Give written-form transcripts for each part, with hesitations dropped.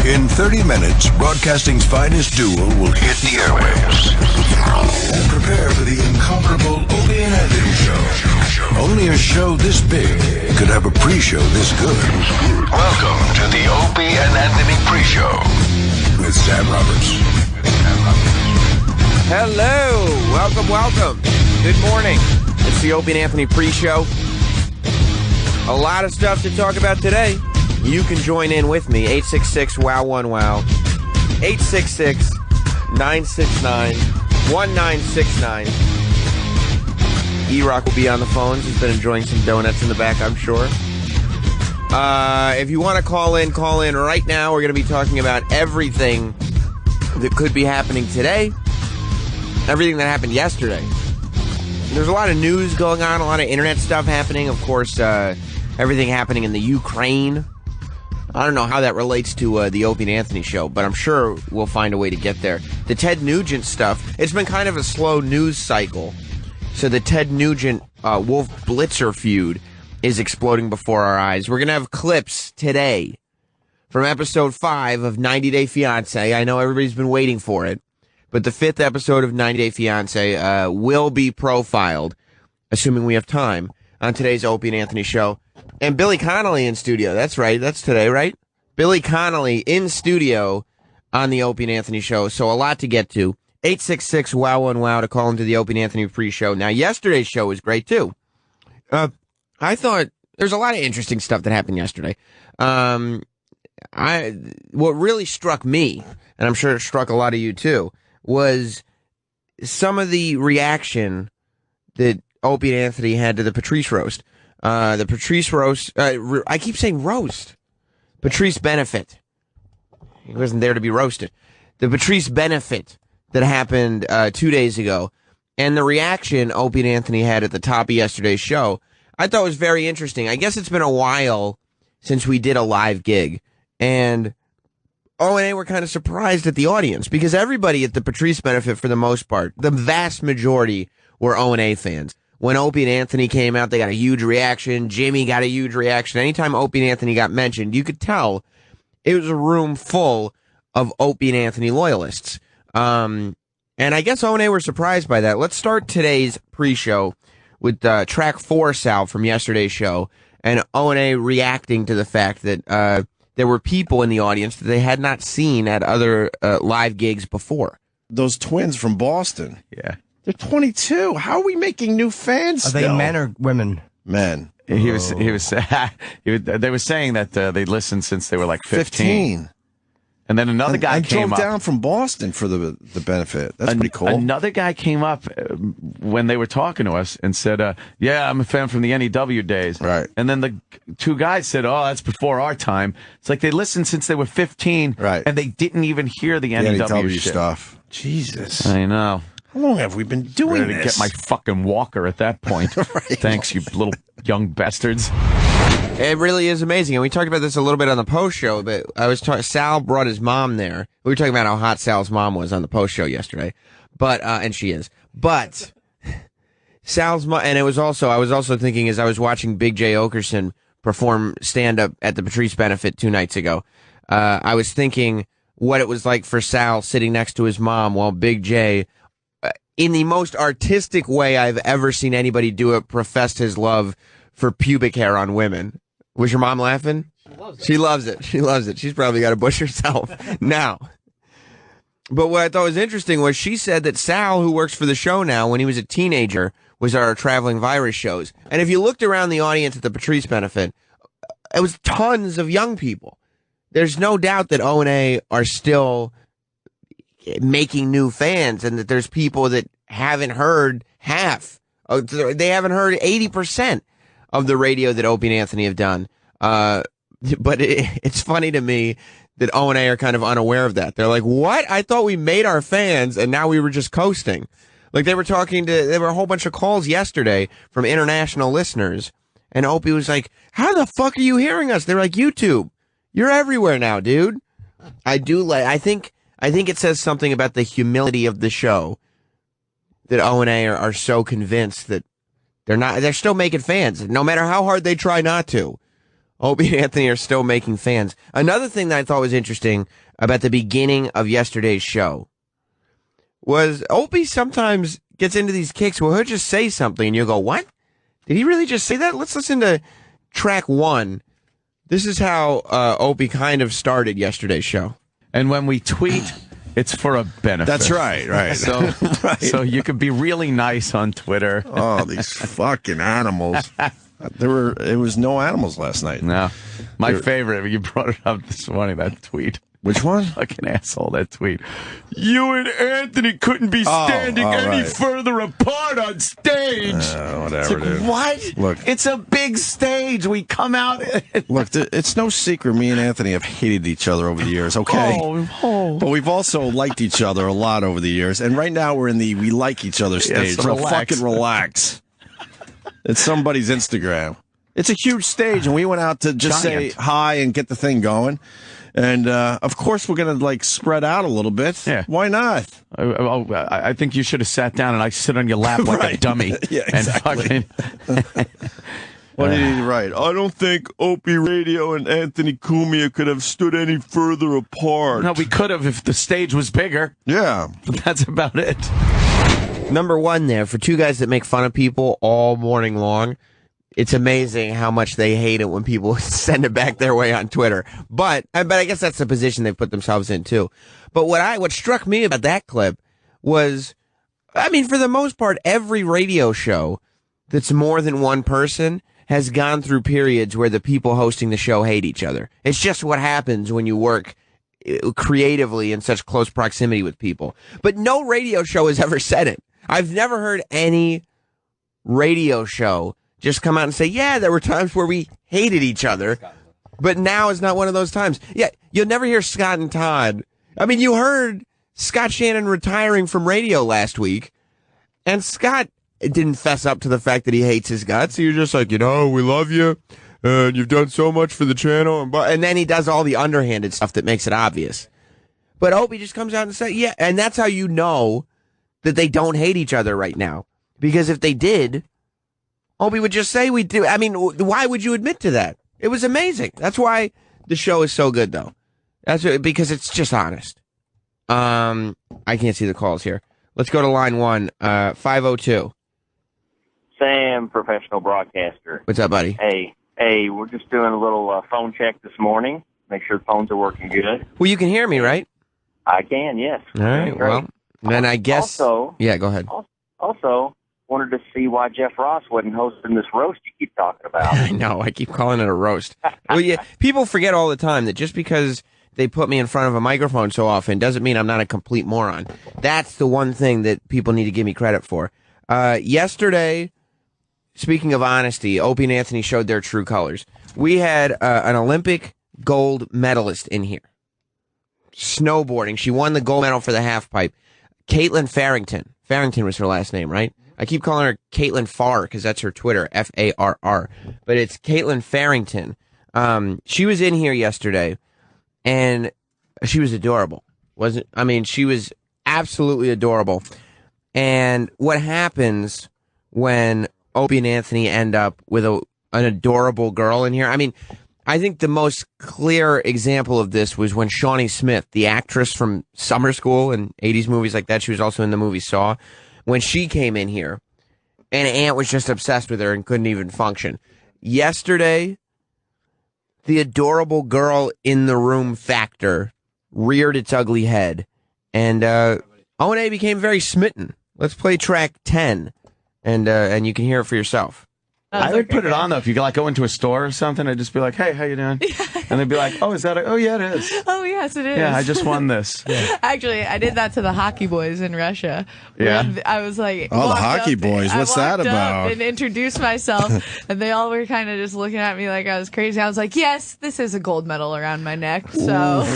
In 30 minutes, broadcasting's finest duo will hit the airwaves. And prepare for the incomparable Opie and Anthony Show. Only a show this big could have a pre-show this good. Welcome to the Opie and Anthony pre-show with Sam Roberts. Hello. Welcome. Good morning. It's the Opie and Anthony pre-show. A lot of stuff to talk about today. You can join in with me, 866-WOW-1-WOW, 866-969-1969. E-Rock will be on the phones. He's been enjoying some donuts in the back, I'm sure. If you want to call in right now. We're going to be talking about everything that could be happening today, everything that happened yesterday. There's a lot of news going on, a lot of internet stuff happening. Of course, everything happening in the Ukraine. I don't know how that relates to the Opie and Anthony show, but I'm sure we'll find a way to get there. The Ted Nugent stuff, it's been kind of a slow news cycle. So the Ted Nugent Wolf Blitzer feud is exploding before our eyes. We're going to have clips today from episode 5 of 90 Day Fiancé. I know everybody's been waiting for it, but the 5th episode of 90 Day Fiancé will be profiled, assuming we have time, on today's Opie and Anthony show. And Billy Connolly in studio. That's right. That's today, right? Billy Connolly in studio on the Opie and Anthony show. So a lot to get to. 866-WOW-1-WOW to call into the Opie and Anthony pre-show. Now, yesterday's show was great, too. I thought there's a lot of interesting stuff that happened yesterday. What really struck me, and I'm sure it struck a lot of you, too, was some of the reaction that Opie and Anthony had to the Patrice roast. The Patrice roast, I keep saying roast. Patrice benefit. He wasn't there to be roasted. The Patrice benefit that happened 2 days ago, and the reaction Opie and Anthony had at the top of yesterday's show, I thought was very interesting. I guess it's been a while since we did a live gig, and O&A were kind of surprised at the audience, because everybody at the Patrice benefit, for the most part, the vast majority were O&A fans. When Opie and Anthony came out, they got a huge reaction. Jimmy got a huge reaction. Anytime Opie and Anthony got mentioned, you could tell it was a room full of Opie and Anthony loyalists. And I guess O&A were surprised by that. Let's start today's pre-show with track 4, Sal, from yesterday's show, and O&A reacting to the fact that there were people in the audience that they had not seen at other live gigs before. Those twins from Boston. Yeah. They're 22. How are we making new fans? Are they men or women? Men. They were saying that they listened since they were like 15. And then another guy came drove up. down from Boston for the benefit. That's pretty cool. Another guy came up when they were talking to us and said, yeah, I'm a fan from the NEW days. Right. And then the two guys said, oh, that's before our time. It's like they listened since they were 15. Right. And they didn't even hear the NEW shit. Stuff. Jesus. I know. How long have we been doing Ready this? to get my fucking walker at that point. Right. Thanks, you little young bastards. It really is amazing. And we talked about this a little bit on the post show, but Sal brought his mom there. We were talking about how hot Sal's mom was on the post show yesterday. But, and she is. But Sal's mom, and I was also thinking as I was watching Big J Okerson perform stand up at the Patrice benefit 2 nights ago, I was thinking what it was like for Sal sitting next to his mom while Big J, in the most artistic way I've ever seen anybody do it, professed his love for pubic hair on women. Was your mom laughing? She loves it. She loves it. She's probably got a bush herself now. But what I thought was interesting was she said that Sal, who works for the show now, when he was a teenager, was at our traveling virus shows. And if you looked around the audience at the Patrice benefit, it was tons of young people. There's no doubt that O&A are still making new fans, and that there's people that haven't heard half. They haven't heard 80% of the radio that Opie and Anthony have done. But it's funny to me that O&A are kind of unaware of that. They're like, what? I thought we made our fans, and now we were just coasting. Like, there were a whole bunch of calls yesterday from international listeners, and Opie was like, how the fuck are you hearing us? They're like, YouTube. You're everywhere now, dude. I think it says something about the humility of the show that O&A are so convinced that they're still making fans, no matter how hard they try not to. Opie and Anthony are still making fans. Another thing that I thought was interesting about the beginning of yesterday's show was Opie sometimes gets into these kicks where he'll just say something and you'll go, what? Did he really just say that? Let's listen to track 1. This is how Opie kind of started yesterday's show. And when we tweet, it's for a benefit. That's right. So, so you could be really nice on Twitter. Oh, these fucking animals. It was no animals last night. No. My favorite, you brought it up this morning, that tweet. Which one? Fucking asshole, that tweet. You and Anthony couldn't be standing any further apart on stage. Whatever, dude. What? Look. It's a big stage. We come out. Look, it's no secret me and Anthony have hated each other over the years, okay? But we've also liked each other a lot over the years. And right now we're in the we like each other stage. So fucking relax. It's somebody's Instagram. It's a huge stage, and we went out to just say hi and get the thing going. And, of course, we're going to, spread out a little bit. Yeah. Why not? I think you should have sat down and I sit on your lap like a dummy. Yeah, exactly. And fucking... What did he write? I don't think Opie Radio and Anthony Cumia could have stood any further apart. No, we could have if the stage was bigger. Yeah. But that's about it. Number 1 there, for two guys that make fun of people all morning long, it's amazing how much they hate it when people send it back their way on Twitter. But I guess that's the position they've put themselves in, too. But what struck me about that clip was, for the most part, every radio show that's more than one person has gone through periods where the people hosting the show hate each other. It's just what happens when you work creatively in such close proximity with people. But no radio show has ever said it. I've never heard any radio show just come out and say, yeah, there were times where we hated each other, but now is not one of those times. Yeah, you'll never hear Scott and Todd. You heard Scott Shannon retiring from radio last week, and Scott didn't fess up to the fact that he hates his guts. He was just like, we love you, and you've done so much for the channel. And then he does all the underhanded stuff that makes it obvious. But Opie just comes out and says, yeah, and that's how you know that they don't hate each other right now. Because if they did, Opie would just say we do. Why would you admit to that? It was amazing. That's why the show is so good, though. Because it's just honest. I can't see the calls here. Let's go to line 1, 502. Sam, professional broadcaster. What's up, buddy? Hey, we're just doing a little phone check this morning. Make sure the phones are working good. Well, you can hear me, right? I can, yes. All right, well, then I guess... Also... Yeah, go ahead. Also... wanted to see why Jeff Ross wasn't hosting this roast you keep talking about. I know. I keep calling it a roast. Well, yeah, people forget all the time that just because they put me in front of a microphone so often doesn't mean I'm not a complete moron. That's the one thing that people need to give me credit for. Yesterday, speaking of honesty, Opie and Anthony showed their true colors. We had an Olympic gold medalist in here. Snowboarding. She won the gold medal for the half pipe. Caitlin Farrington. Farrington was her last name, right? I keep calling her Caitlin Farr because that's her Twitter, Farr. But it's Caitlin Farrington. She was in here yesterday, and she was adorable. She was absolutely adorable. And what happens when Opie and Anthony end up with an adorable girl in here? I think the most clear example of this was when Shawnee Smith, the actress from Summer School and 80s movies like that, she was also in the movie Saw, when she came in here, and Ant was just obsessed with her and couldn't even function. Yesterday, the adorable girl in the room factor reared its ugly head, and O&A became very smitten. Let's play track 10, and you can hear it for yourself. I would put it on, though. If you go into a store or something, I'd just be like, hey, how you doing? And they'd be like, oh, is that oh, yeah, it is. Oh, yes, it is. Yeah, I just won this. Yeah. Actually, I did that to the hockey boys in Russia. Yeah. I was like... Oh, the hockey boys. What's that about? And introduced myself, and they all were kind of just looking at me like I was crazy. I was like, yes, this is a gold medal around my neck, so...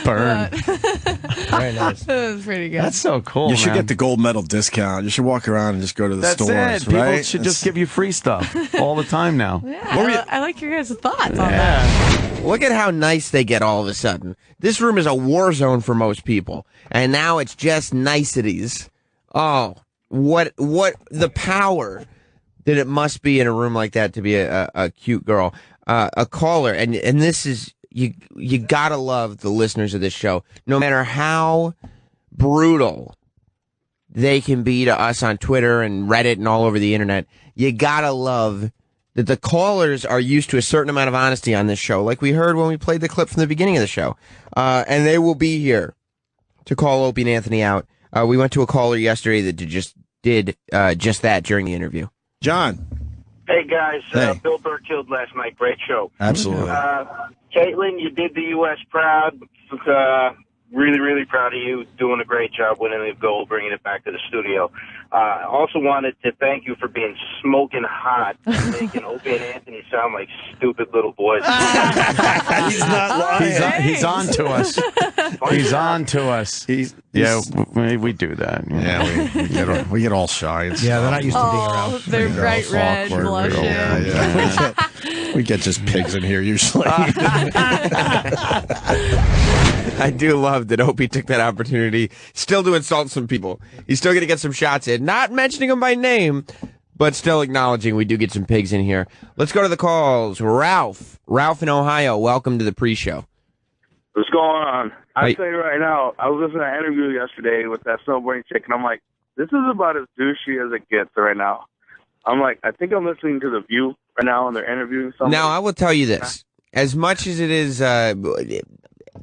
Burn. Very nice. It was pretty good. That's so cool, You should get the gold medal discount. You should walk around and just go to the stores, That's it. People right? should just give you free stuff all the time now. Yeah, I like your guys' thoughts on that. Look at how nice they get all of a sudden. This room is a war zone for most people, and now it's just niceties. Oh, what the power that it must be in a room like that to be a cute girl. a caller, and this is you gotta love the listeners of this show, no matter how brutal they can be to us on Twitter and Reddit and all over the internet. You gotta love that the callers are used to a certain amount of honesty on this show, like we heard when we played the clip from the beginning of the show. And they will be here to call Opie and Anthony out. We went to a caller yesterday that did just that during the interview. John. Hey, guys. Hey. Bill Burr killed last night. Great show. Absolutely. Caitlin, you did the U.S. proud. Really, really proud of you. Doing a great job winning the gold, bringing it back to the studio. I also wanted to thank you for being smoking hot and making Opie and Anthony sound like stupid little boys. He's not lying. He's on to us. He's on to us. We do that. Yeah, we get all shy. Yeah, they're not used to being around. They're bright red, awkward. blushing. Yeah. We get just pigs in here usually. I do love that Opie took that opportunity still to insult some people. He's still going to get some shots in, not mentioning them by name, but still acknowledging we do get some pigs in here. Let's go to the calls. Ralph in Ohio, welcome to the pre-show. What's going on? I'll Hey. tell you right now, I was listening to an interview yesterday with that snowboarding chick, and I'm like, this is about as douchey as it gets right now. I'm like, I think I'm listening to The View right now, and they're interviewing someone. Now, I will tell you this. As much as it is,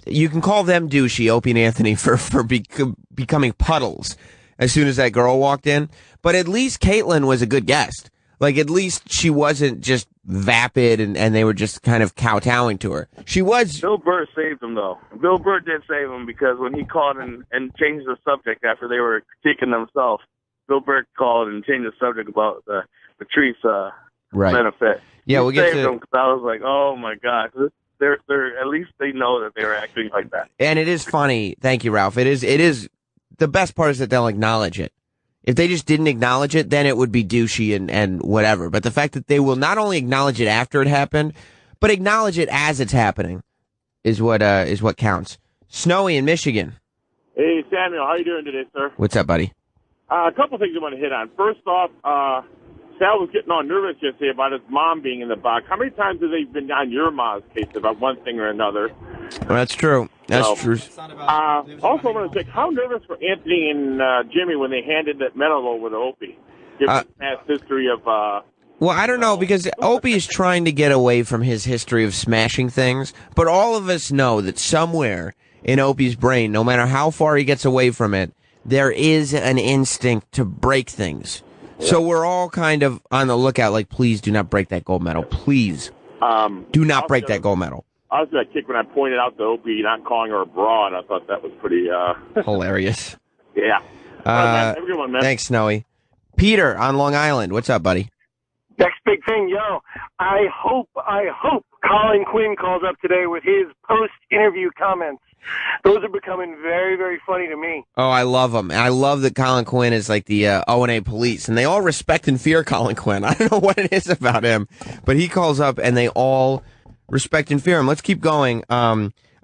you can call them douchey, Opie and Anthony, for becoming puddles as soon as that girl walked in. But at least Caitlin was a good guest. Like, at least she wasn't just vapid and they were just kind of kowtowing to her. She was. Bill Burr saved him, though. Bill Burr did save him because when he called and changed the subject after they were critiquing themselves, Bill Burr called and changed the subject about the Patrice benefit. Yeah, he we'll get saved to. him because I was like, oh my God. They're at least they know that they were acting like that. And it is funny. Thank you, Ralph. It is the best part is that they'll acknowledge it. If they just didn't acknowledge it, then it would be douchey and whatever. But the fact that they will not only acknowledge it after it happened, but acknowledge it as it's happening is what counts. Snowy in Michigan. Hey, Samuel, how you doing today, sir? What's up, buddy? A couple things I want to hit on. First off, Sal was getting all nervous yesterday about his mom being in the box. How many times have they been on your mom's case about one thing or another? Well, that's true. That's true. Also, I want to say, how nervous were Anthony and Jimmy when they handed that medal over to Opie? Given his past history of... Well, I don't know, because Opie is trying to get away from his history of smashing things, but all of us know that somewhere in Opie's brain, no matter how far he gets away from it, there is an instinct to break things. So we're all kind of on the lookout, like, please do not break that gold medal. Please do not break that gold medal. I was going to kick when I pointed out to Opie not calling her a broad. I thought that was pretty... hilarious. Yeah. Have a good one, man. Thanks, Snowy. Peter on Long Island. What's up, buddy? Next big thing, I hope Colin Quinn calls up today with his post-interview comments. Those are becoming very, very funny to me. Oh, I love him. I love that Colin Quinn is like the O&A police, and they all respect and fear Colin Quinn. I don't know what it is about him, but he calls up, and they all respect and fear him. Let's keep going.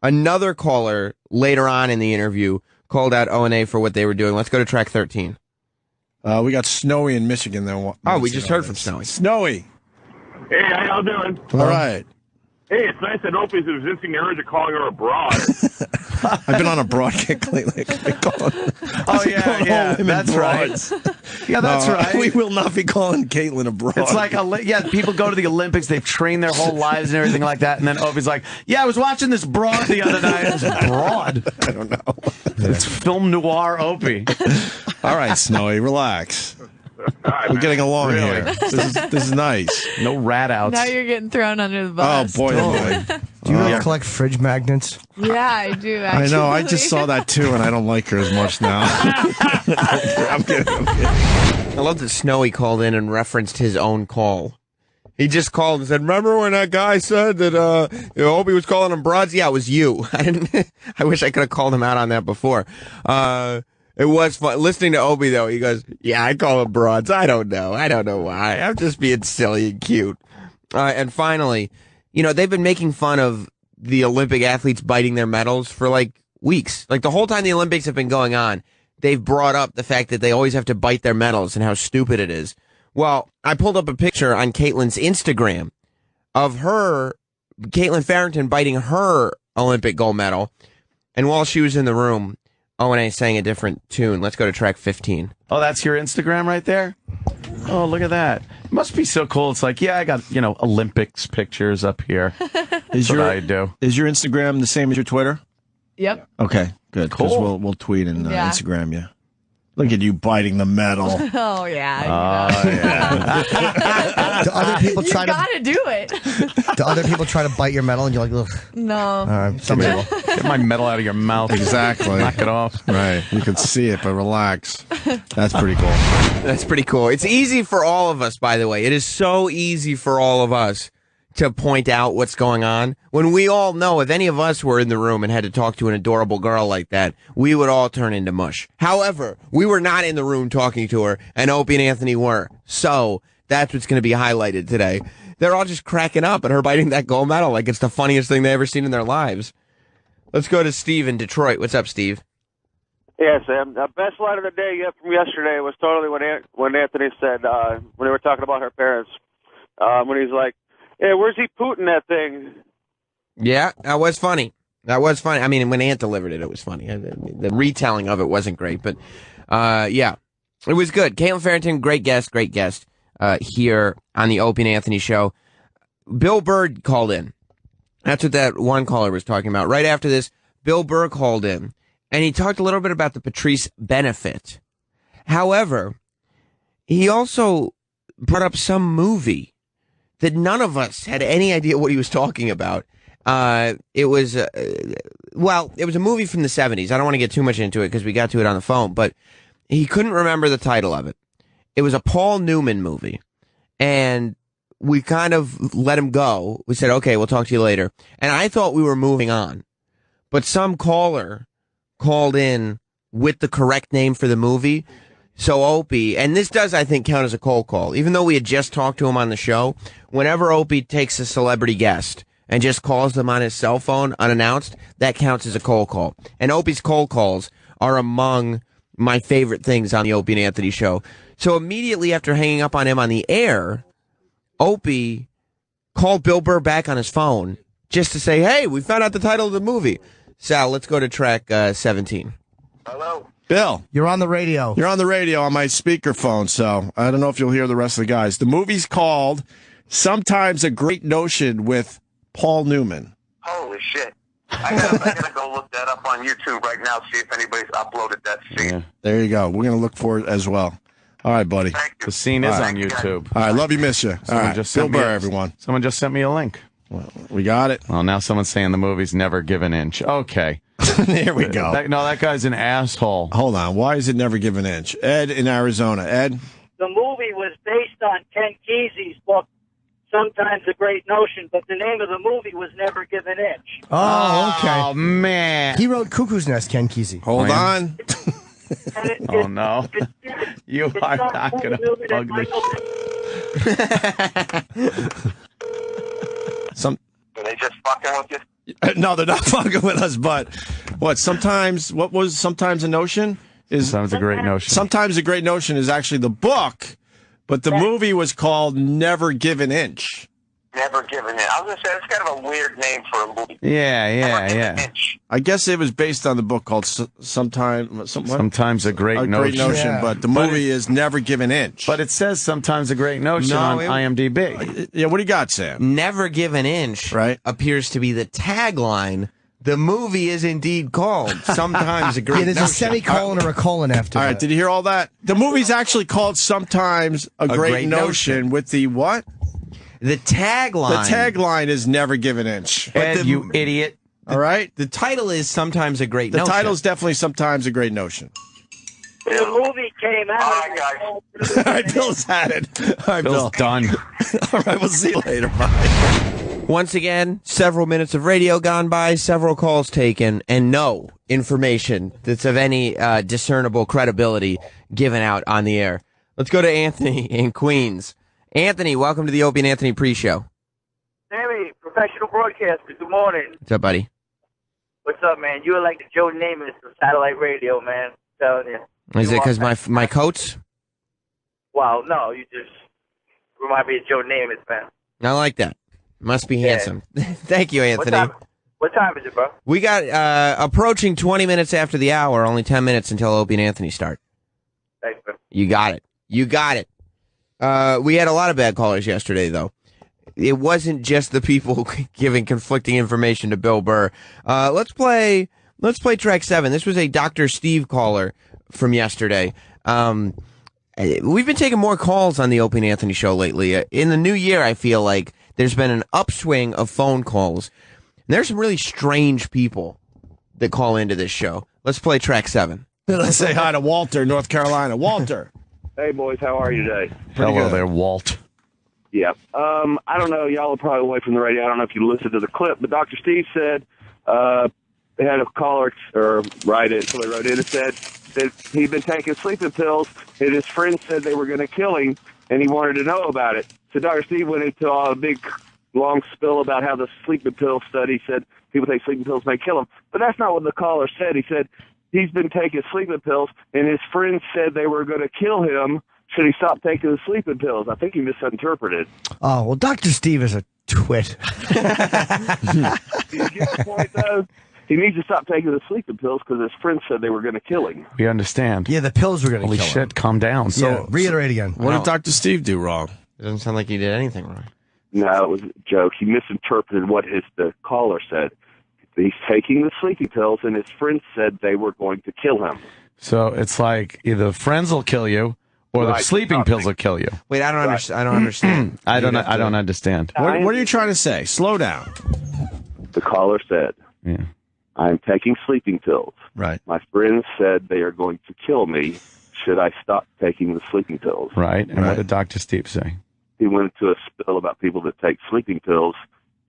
Another caller later on in the interview called out O&A for what they were doing. Let's go to track 13. We got Snowy in Michigan. We just heard from Snowy. Snowy. Hey, how y'all doing? All right. Hey, it's nice that Opie's resisting the urge of calling her a broad. I've been on a broad kick lately. That's right. Yeah, that's right. We will not be calling Caitlin a broad. It's like, people go to the Olympics, they've trained their whole lives and everything like that, and then Opie's like, I was watching this broad the other night. It's broad. I don't know. It's film noir Opie. All right, Snowy, relax. We're getting along here. This is nice. No rat outs. Now you're getting thrown under the bus. Oh, boy. Do you really collect fridge magnets? Yeah, I do, actually. I know. I just saw that, too, and I don't like her as much now. I'm kidding. I love that Snowy called in and referenced his own call. He just called and said, remember when that guy said that Opie was calling him broads? Yeah, it was you. I wish I could have called him out on that before. It was fun. Listening to Opie, though, he goes, yeah, I call them broads. I don't know why. I'm just being silly and cute. And finally, they've been making fun of the Olympic athletes biting their medals for, like, weeks. Like, the whole time the Olympics have been going on, they've brought up the fact that they always have to bite their medals and how stupid it is. Well, I pulled up a picture on Caitlin's Instagram of her, Caitlin Farrington, biting her Olympic gold medal. And while she was in the room, O&A sang a different tune. Let's go to track 15. Oh, that's your Instagram right there? Oh, look at that. It must be so cool. It's like, yeah, I got, Olympics pictures up here. That's what I do. Is your Instagram the same as your Twitter? Yep. Okay, good. Because we'll tweet and Instagram you. Look at you biting the medal. Oh, yeah. Do other people try You gotta do it. Do other people try to bite your medal and you're like, ugh? No. All right, somebody will. Get my medal out of your mouth. Exactly. Knock it off. Right. You can see it, but relax. That's pretty cool. That's pretty cool. It's easy for all of us, by the way. It is so easy for all of us to point out what's going on. When we all know, if any of us were in the room and had to talk to an adorable girl like that, we would all turn into mush. However, we were not in the room talking to her, and Opie and Anthony were. So that's what's going to be highlighted today. They're all just cracking up at her biting that gold medal like it's the funniest thing they've ever seen in their lives. Let's go to Steve in Detroit. What's up, Steve? Yeah, Sam. The best line of the day from yesterday was totally when Anthony said, when they were talking about her parents, when he's like, "Hey, where's he pooting that thing?" Yeah, that was funny. I mean, when Ant delivered it, it was funny. The retelling of it wasn't great, but yeah, it was good. Caitlin Farrington, great guest here on the Opie and Anthony show. Bill Burr called in. That's what that one caller was talking about. Right after this, Bill Burr called in, and he talked a little bit about the Patrice benefit. However, he also brought up some movie that none of us had any idea what he was talking about. It was a movie from the 70s. I don't want to get too much into it because we got to it on the phone, but he couldn't remember the title of it. It was a Paul Newman movie, and we kind of let him go. We said, okay, we'll talk to you later. And I thought we were moving on, but some caller called in with the correct name for the movie. So Opie, and this does, I think, count as a cold call. Even though we had just talked to him on the show, whenever Opie takes a celebrity guest and just calls them on his cell phone unannounced, that counts as a cold call. And Opie's cold calls are among my favorite things on the Opie and Anthony show. So immediately after hanging up on him on the air, Opie called Bill Burr back on his phone just to say, hey, we found out the title of the movie. Sal, let's go to track 17. Hello. Bill. You're on the radio. You're on the radio on my speakerphone, so I don't know if you'll hear the rest of the guys. The movie's called Sometimes a Great Notion with Paul Newman. Holy shit. I gotta go look that up on YouTube right now, see if anybody's uploaded that scene. Yeah. There you go. We're going to look for it as well. All right, buddy. The scene is on YouTube. All right, love you, miss you. All right, Bill Burr, everyone. Someone just sent me a link. Well, we got it. Well, now someone's saying the movie's Never Give an Inch. Okay. There we go. That guy's an asshole. Hold on. Why is it Never Give an Inch? Ed in Arizona. Ed? The movie was based on Ken Kesey's book, Sometimes a Great Notion, but the name of the movie was Never Give an Inch. Oh, okay. Oh, man. He wrote Cuckoo's Nest, Ken Kesey. Hold on. Oh, no. You are not going to bug the Are they just fucking with you? No, they're not fucking with us, but sometimes a notion? Sometimes a Great Notion. Sometimes a Great Notion is actually the book, but the movie was called Never Give an Inch. Never Give an Inch. I was going to say, it's kind of a weird name for a movie. Yeah. I guess it was based on the book called Sometimes a Great Notion. But the movie is Never Give an Inch. But it says Sometimes a Great Notion on IMDb. Yeah, what do you got, Sam? Never Give an Inch appears to be the tagline. The movie is indeed called Sometimes a Great Notion. There's a semicolon or a colon after All right, did you hear all that? The movie's actually called Sometimes a Great Notion with the what? The tagline. The tagline is Never Give an Inch. Ed, you idiot. All right? The title is Sometimes a Great Notion. The title's definitely Sometimes a Great Notion. The movie came out. All right, guys. All right, Bill's had it. All right, Bill's done. All right, we'll see you later. Bye. Once again, several minutes of radio gone by, several calls taken, and no information that's of any discernible credibility given out on the air. Let's go to Anthony in Queens. Anthony, welcome to the Opie and Anthony pre-show. Sammy, professional broadcaster, good morning. What's up, buddy? What's up, man? You are like the Joe Namath of satellite radio, man. I'm telling you. Is it because my coats? Wow, no, you just remind me of Joe Namath, man. I like that. Must be handsome. Thank you, Anthony. What time is it, bro? We got approaching 20 minutes after the hour, only 10 minutes until Opie and Anthony start. Thanks, bro. You got it. You got it. We had a lot of bad callers yesterday, though. It wasn't just the people giving conflicting information to Bill Burr. Let's play track 7. This was a Dr. Steve caller from yesterday. We've been taking more calls on the Opie and Anthony show lately. In the new year, I feel like there's been an upswing of phone calls. And there's some really strange people that call into this show. Let's play track 7. Let's say hi to Walter, North Carolina. Walter. Hey, boys. How are you today? Hello there, Walt. Yeah. I don't know. Y'all are probably away from the radio. I don't know if you listened to the clip, but Dr. Steve said they had a caller or somebody wrote in and said that he'd been taking sleeping pills, and his friends said they were going to kill him, and he wanted to know about it. So Dr. Steve went into a big, long spill about how the sleeping pill study said people take sleeping pills may kill them. But that's not what the caller said. He said he's been taking sleeping pills, and his friends said they were going to kill him. Should he stop taking the sleeping pills? I think he misinterpreted. Oh, well, Dr. Steve is a twit. Do you get the point, though? He needs to stop taking the sleeping pills because his friends said they were going to kill him. We understand. Yeah, the pills were going to kill him. Holy shit, calm down. So, reiterate again. What did Dr. Steve do wrong? It doesn't sound like he did anything wrong. No, it was a joke. He misinterpreted what the caller said. He's taking the sleeping pills, and his friends said they were going to kill him. So it's like either friends will kill you or the sleeping pills will kill you. Wait, I don't understand. I don't understand. I don't understand. What are you trying to say? Slow down. The caller said, Yeah. I'm taking sleeping pills. Right. My friends said they are going to kill me. Should I stop taking the sleeping pills? Right. And what did Dr. Steve say? He went into a spill about people that take sleeping pills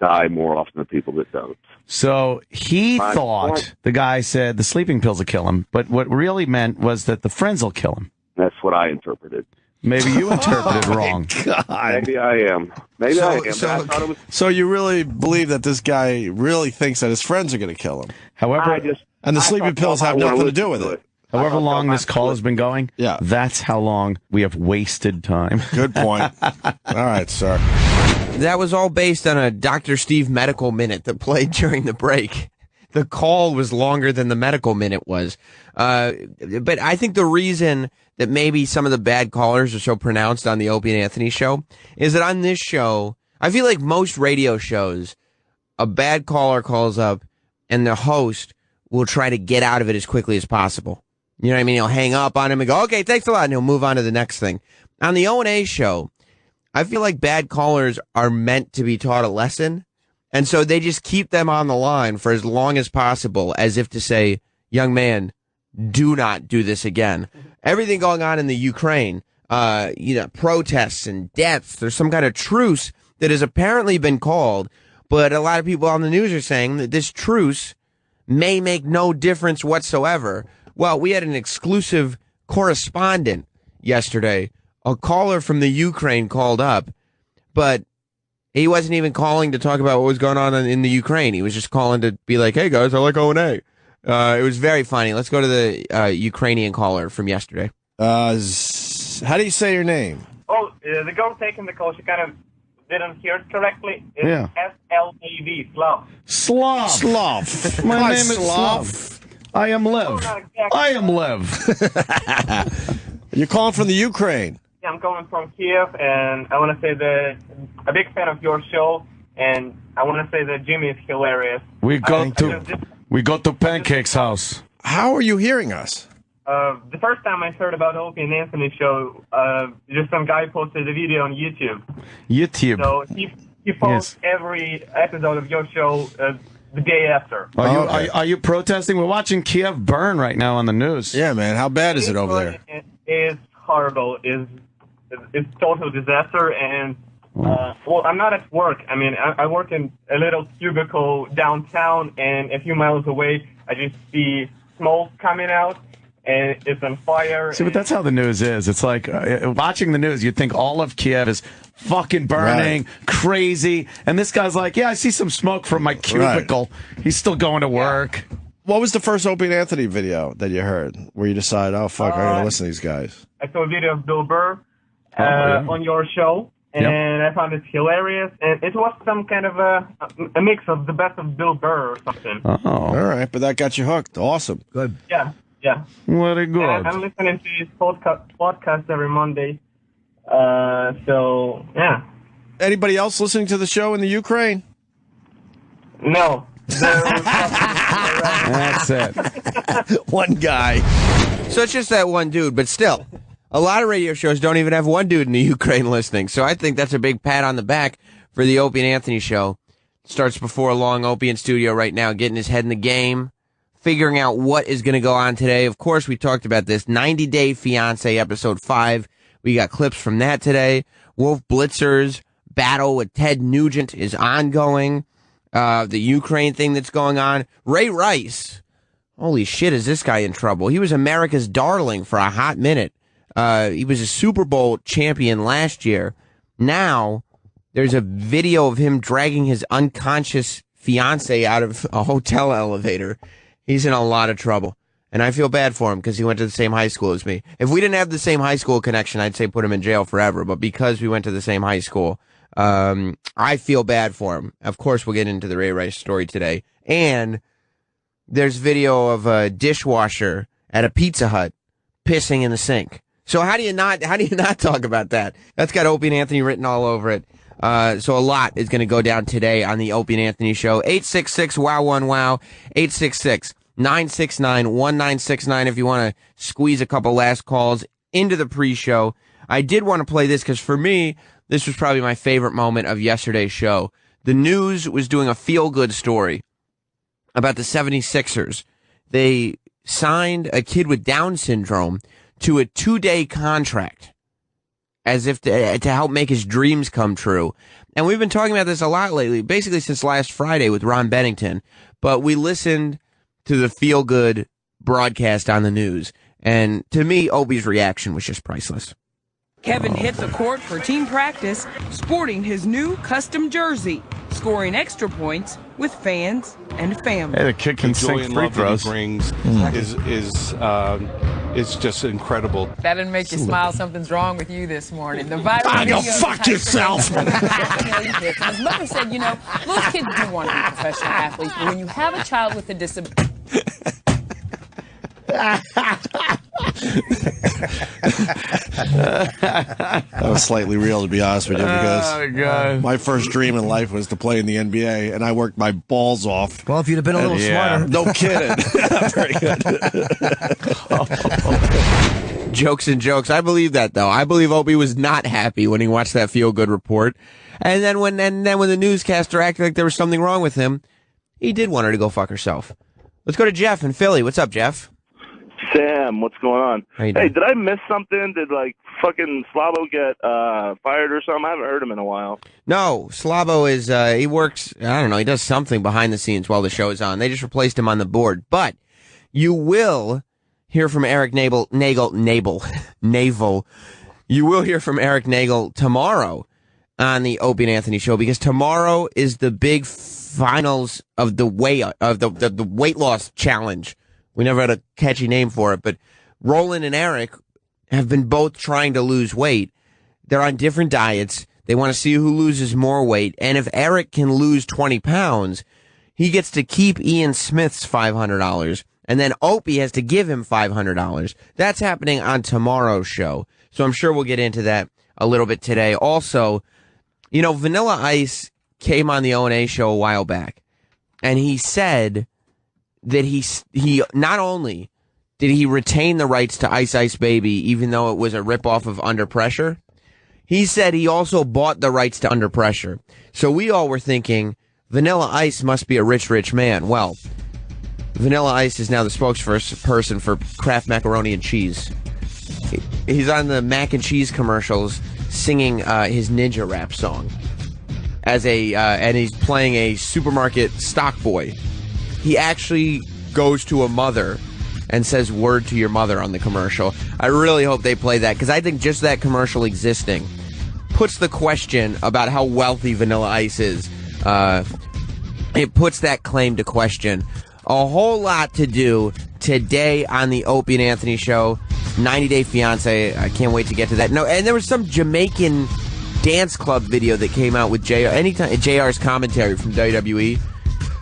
die more often than people that don't. So he My thought point- the guy said the sleeping pills will kill him, but what really meant was that the friends will kill him. That's what I interpreted. Maybe you interpreted wrong. God. Maybe I am. Maybe I am. But I thought it was. So you really believe that this guy really thinks that his friends are going to kill him? However, and the sleeping pills have nothing to do with it. However long this call has been going, that's how long we have wasted time. Good point. All right, sir. That was all based on a Dr. Steve medical minute that played during the break. The call was longer than the medical minute was. But I think the reason that maybe some of the bad callers are so pronounced on the Opie and Anthony show is that on this show, I feel like most radio shows, a bad caller calls up and the host will try to get out of it as quickly as possible. You know what I mean? He'll hang up on him and go, okay, thanks a lot. And he'll move on to the next thing. On the O&A show, I feel like bad callers are meant to be taught a lesson. And so they just keep them on the line for as long as possible, as if to say, young man, do not do this again. Everything going on in the Ukraine, protests and deaths, there's some kind of truce that has apparently been called. But a lot of people on the news are saying that this truce may make no difference whatsoever. Well, we had an exclusive correspondent yesterday. A caller from the Ukraine called up, but he wasn't even calling to talk about what was going on in the Ukraine. He was just calling to be like, hey, guys, I like O&A. It was very funny. Let's go to the Ukrainian caller from yesterday. How do you say your name? Oh, the girl taking the call, she kind of didn't hear it correctly. It's S-L-A-V, Slav. Slav. My name is Slav. I am Lev. I am Lev. You're calling from the Ukraine. Yeah, I'm calling from Kiev, and I want to say that I'm a big fan of your show, and I want to say that Jimmy is hilarious. We go to Pancake's house. How are you hearing us? The first time I heard about Opie and Anthony show, just some guy posted a video on YouTube. So he posts every episode of your show the day after. Are you protesting? We're watching Kiev burn right now on the news. Yeah, man. How bad is it over there? It's horrible. It's total disaster. And I'm not at work. I mean, I work in a little cubicle downtown, and a few miles away, I just see smoke coming out. And it's on fire. See, but that's how the news is. It's like watching the news, you'd think all of Kiev is fucking burning, crazy. And this guy's like, yeah, I see some smoke from my cubicle. Right. He's still going to work. What was the first Opie and Anthony video that you heard where you decided, oh, fuck, I got to listen to these guys? I saw a video of Bill Burr on your show. and I found it hilarious. And it was some kind of a mix of the best of Bill Burr or something. Oh, all right, but that got you hooked. Awesome. Good. Yeah. Very good. And I'm listening to his podcast every Monday. So, yeah. Anybody else listening to the show in the Ukraine? No. That's it. One guy. So it's just that one dude, but still, a lot of radio shows don't even have one dude in the Ukraine listening. So I think that's a big pat on the back for the Opie and Anthony show. Starts before long. Opie in studio right now, getting his head in the game, figuring out what is going to go on today. Of course, we talked about this 90 Day Fiancé episode 5. We got clips from that today. Wolf Blitzer's battle with Ted Nugent is ongoing. The Ukraine thing that's going on. Ray Rice. Holy shit, is this guy in trouble? He was America's darling for a hot minute. He was a Super Bowl champion last year. Now, there's a video of him dragging his unconscious fiance out of a hotel elevator. He's in a lot of trouble. And I feel bad for him because he went to the same high school as me. If we didn't have the same high school connection, I'd say put him in jail forever. But because we went to the same high school, I feel bad for him. Of course, we'll get into the Ray Rice story today. And there's video of a dishwasher at a Pizza Hut pissing in the sink. So how do you not talk about that? That's got Opie and Anthony written all over it. So a lot is going to go down today on the Opie and Anthony show. 866-WOW-1-WOW, 866-969-1969 if you want to squeeze a couple last calls into the pre-show. I did want to play this because for me, this was probably my favorite moment of yesterday's show. The news was doing a feel-good story about the 76ers. They signed a kid with Down syndrome to a 2-day contract as if to help make his dreams come true. And we've been talking about this a lot lately, basically since last Friday with Ron Bennington. But we listened to the feel-good broadcast on the news. And to me, Opie's reaction was just priceless. Kevin hit the court for team practice, sporting his new custom jersey, scoring extra points with fans and family. Hey, the kid can sink free throws. Brings is just incredible. That didn't make you smile. Something's wrong with you this morning. The viral Go fuck yourself. His mother said, most kids do want to be professional athletes, but when you have a child with a disability. That was slightly real, to be honest with you, because my first dream in life was to play in the NBA, and I worked my balls off. Well, if you'd have been a little smarter. No kidding. Very good. Jokes and jokes. I believe that, though. I believe Opie was not happy when he watched that feel-good report. And then when the newscaster acted like there was something wrong with him, he did want her to go fuck herself. Let's go to Jeff in Philly. What's up, Jeff? Sam, what's going on? Hey, did I miss something? Did fucking Slavo get fired or something? I haven't heard him in a while. No, Slavo is he works. I don't know. He does something behind the scenes while the show is on. They just replaced him on the board. But you will hear from Eric Navel. You will hear from Eric Nagel tomorrow on the Opie and Anthony show because tomorrow is the big finals of the weight loss challenge. We never had a catchy name for it, but Roland and Eric have been both trying to lose weight. They're on different diets. They want to see who loses more weight. And if Eric can lose 20 pounds, he gets to keep Ian Smith's $500. And then Opie has to give him $500. That's happening on tomorrow's show. So I'm sure we'll get into that a little bit today. Also, Vanilla Ice came on the O&A show a while back, and he said that he not only did he retain the rights to Ice Ice Baby, even though it was a ripoff of Under Pressure, he said he also bought the rights to Under Pressure. So we all were thinking Vanilla Ice must be a rich man. Well, Vanilla Ice is now the spokesperson for Kraft Macaroni and Cheese. He's on the mac and cheese commercials singing his ninja rap song and he's playing a supermarket stock boy. He actually goes to a mother and says word to your mother on the commercial. I really hope they play that because I think just that commercial existing puts the question about how wealthy Vanilla Ice is. It puts that claim to question. A whole lot to do today on the Opie and Anthony show. 90 Day Fiancé. I can't wait to get to that. No, and there was some Jamaican dance club video that came out with JR. Anytime JR's commentary from WWE.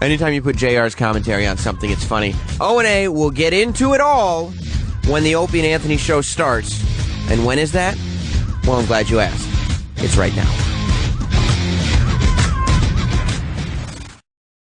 Anytime you put JR's commentary on something, it's funny. O&A will get into it all when the Opie and Anthony show starts. And when is that? Well, I'm glad you asked. It's right now.